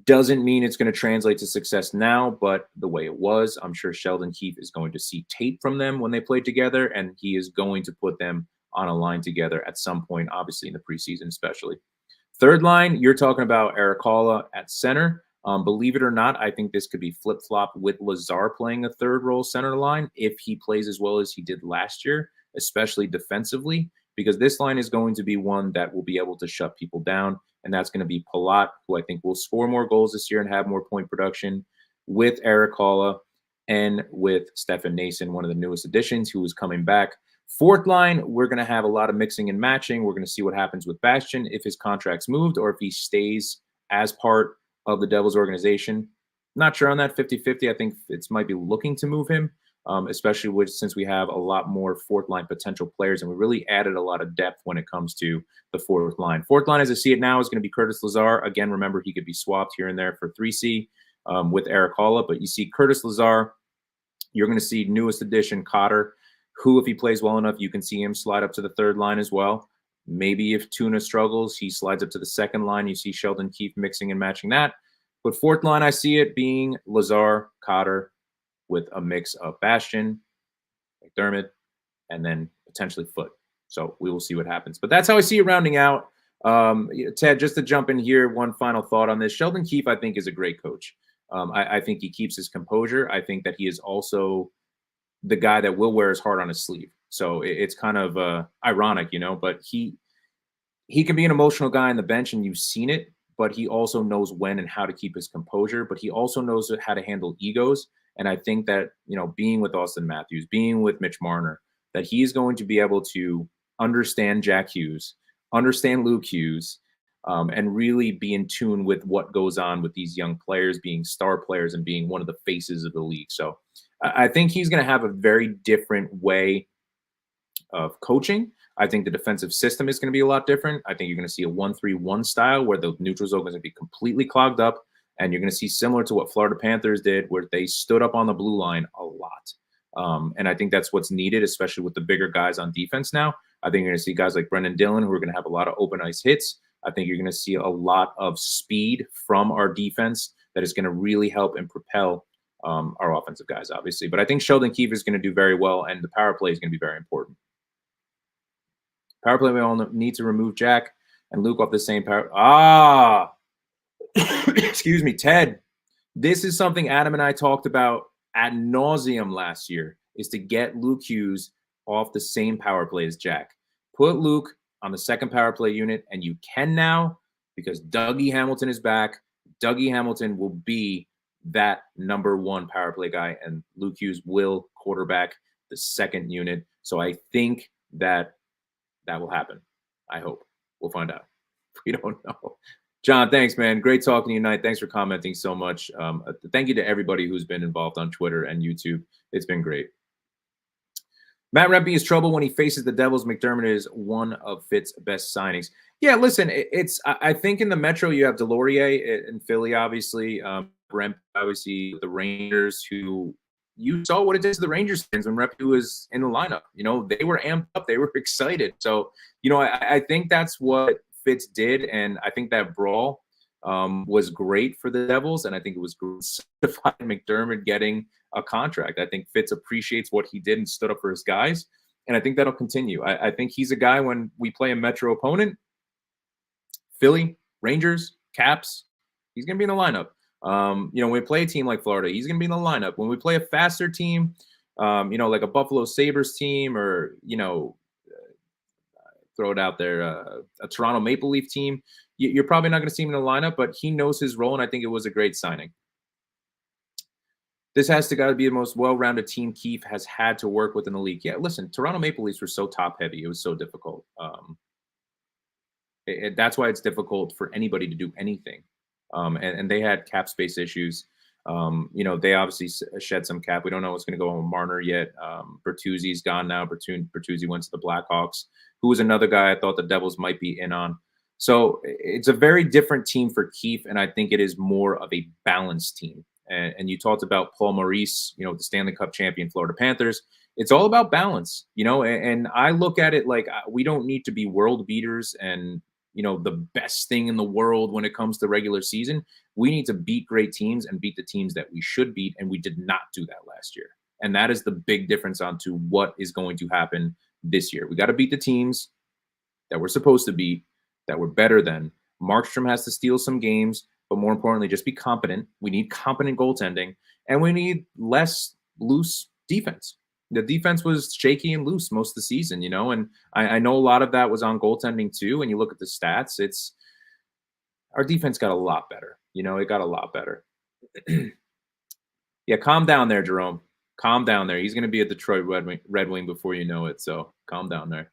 Doesn't mean it's going to translate to success now, but the way it was, I'm sure Sheldon Keefe is going to see tape from them when they played together, and he is going to put them on a line together at some point, obviously in the preseason especially. Third line, you're talking about Erik Haula at center. Believe it or not, I think this could be flip-flop with Lazar playing a third role center line if he plays as well as he did last year, especially defensively, because this line is going to be one that will be able to shut people down, and that's going to be Palat, who I think will score more goals this year and have more point production, with Erik Haula and with Stefan Nason, one of the newest additions, who is coming back. Fourth line, we're going to have a lot of mixing and matching. We're going to see what happens with Bastian, if his contract's moved or if he stays as part of the Devils organization. Not sure on that 50-50. I think Fitz might be looking to move him, especially since we have a lot more fourth line potential players, and we really added a lot of depth when it comes to the fourth line. Fourth line, as I see it now, is going to be Curtis Lazar. Again, remember, he could be swapped here and there for 3C with Erik Haula, but you see Curtis Lazar. You're going to see newest addition, Cotter, who, if he plays well enough, you can see him slide up to the third line as well. Maybe if Tuna struggles, he slides up to the second line. You see Sheldon Keefe mixing and matching that. But fourth line, I see it being Lazar, Cotter, with a mix of Bastian, McDermott, and then potentially Foot. So we will see what happens. But that's how I see it rounding out. Ted, just to jump in here, one final thought on this. Sheldon Keefe, I think, is a great coach. I think he keeps his composure. I think that he is also the guy that will wear his heart on his sleeve. So it's kind of ironic, but he can be an emotional guy on the bench, and you've seen it, but he also knows when and how to keep his composure, but he also knows how to handle egos. And I think that, being with Austin Matthews, being with Mitch Marner, that he's going to be able to understand Jack Hughes, understand Luke Hughes, and really be in tune with what goes on with these young players, being star players and being one of the faces of the league. So I think he's going to have a very different way of coaching. I think the defensive system is going to be a lot different. I think you're going to see a 1-3-1 style where the neutral zone is going to be completely clogged up, and you're going to see similar to what Florida Panthers did, where they stood up on the blue line a lot. And I think that's what's needed, especially with the bigger guys on defense now. I think you're going to see guys like Brendan Dillon, who are going to have a lot of open ice hits. I think you're going to see a lot of speed from our defense that is going to really help and propel our offensive guys, obviously. But I think Sheldon Keefe is going to do very well, and the power play is going to be very important. Power play, we all need to remove Jack and Luke off the same power. Excuse me, Ted. This is something Adam and I talked about ad nauseum last year, is to get Luke Hughes off the same power play as Jack. Put Luke on the second power play unit, and you can now, because Dougie Hamilton is back. Dougie Hamilton will be that number one power play guy, and Luke Hughes will quarterback the second unit. So I think that will happen. I hope. We'll find out. We don't know. John, thanks, man. Great talking to you tonight. Thanks for commenting so much. Thank you to everybody who's been involved on Twitter and YouTube. It's been great. Matt Rempe is trouble when he faces the Devils. McDermott is one of Fitz's best signings. Yeah, listen, I think in the Metro you have Delorier in Philly, obviously. Rempe, obviously, the Rangers, who you saw what it did to the Rangers fans when Rempe was in the lineup. They were amped up. They were excited. So, I think that's what Fitz did, and I think that brawl was great for the Devils, and I think it was great to find McDermott getting a contract. I think Fitz appreciates what he did and stood up for his guys, And I think that'll continue. I think he's a guy when we play a Metro opponent, Philly, Rangers, Caps, he's going to be in the lineup. When we play a team like Florida, he's going to be in the lineup. When we play a faster team, like a Buffalo Sabres team or, throw it out there, a Toronto Maple Leaf team, you're probably not going to see him in the lineup, but he knows his role, and I think it was a great signing. This has to got to be the most well-rounded team Keefe has had to work with in the league. Yeah, listen, Toronto Maple Leafs were so top-heavy. It was so difficult. That's why it's difficult for anybody to do anything. And they had cap space issues. They obviously shed some cap. We don't know what's going to go on with Marner yet. Bertuzzi's gone now. Bertuzzi went to the Blackhawks, who was another guy I thought the Devils might be in on. So it's a very different team for Keefe, and I think it is more of a balanced team. And you talked about Paul Maurice, the Stanley Cup champion Florida Panthers. It's all about balance, and I look at it like we don't need to be world beaters and, the best thing in the world when it comes to regular season. We need to beat great teams and beat the teams that we should beat, and we did not do that last year. And that is the big difference onto what is going to happen this year. We got to beat the teams that we're supposed to beat, that we're better than. Markstrom has to steal some games, but more importantly, just be competent. We need competent goaltending, and we need less loose defense. The defense was shaky and loose most of the season, and I know a lot of that was on goaltending too. When you look at the stats, our defense got a lot better. It got a lot better. Yeah, calm down there, Jerome. Calm down there. He's going to be a Detroit Red Wing before you know it, so calm down there.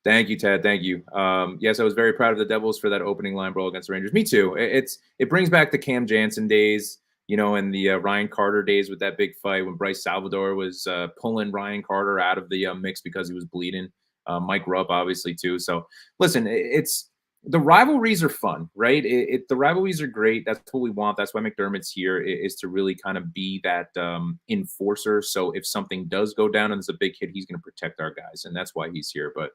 Thank you, Ted. Thank you. Yes, I was very proud of the Devils for that opening line brawl against the Rangers. Me too. It brings back the Cam Jansen days, and the Ryan Carter days with that big fight when Bryce Salvador was pulling Ryan Carter out of the mix because he was bleeding. Mike Rupp, obviously, too. So, listen, the rivalries are fun, right? The rivalries are great. That's what we want. That's why McDermott's here, is to really kind of be that enforcer. So if something does go down and there's a big hit, he's going to protect our guys, and that's why he's here. But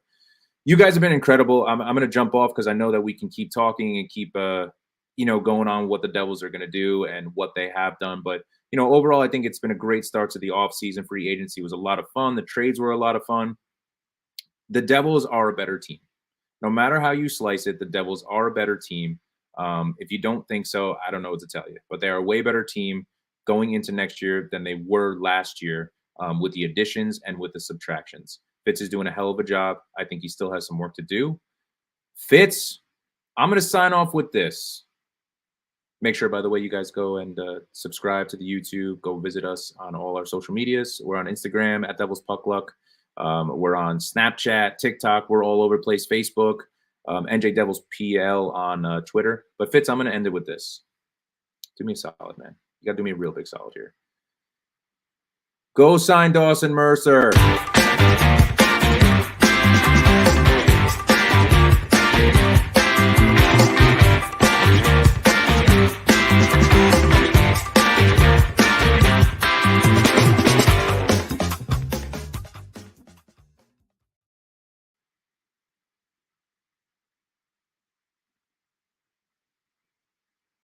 you guys have been incredible. I'm going to jump off because I know that we can keep talking and keep going on what the Devils are going to do and what they have done. But, overall, I think it's been a great start to the offseason. Free agency was a lot of fun. The trades were a lot of fun. The Devils are a better team. No matter how you slice it, the Devils are a better team. If you don't think so, I don't know what to tell you. But they are a way better team going into next year than they were last year with the additions and with the subtractions. Fitz is doing a hell of a job. I think he still has some work to do. Fitz, I'm going to sign off with this. Make sure, by the way, you guys go and subscribe to the YouTube. Go visit us on all our social medias. We're on Instagram at Devils Puck Luck. We're on Snapchat, TikTok. We're all over the place. Facebook, NJ Devils PL on Twitter. But Fitz, I'm going to end it with this. Do me a solid, man. You got to do me a real big solid here. Go sign Dawson Mercer.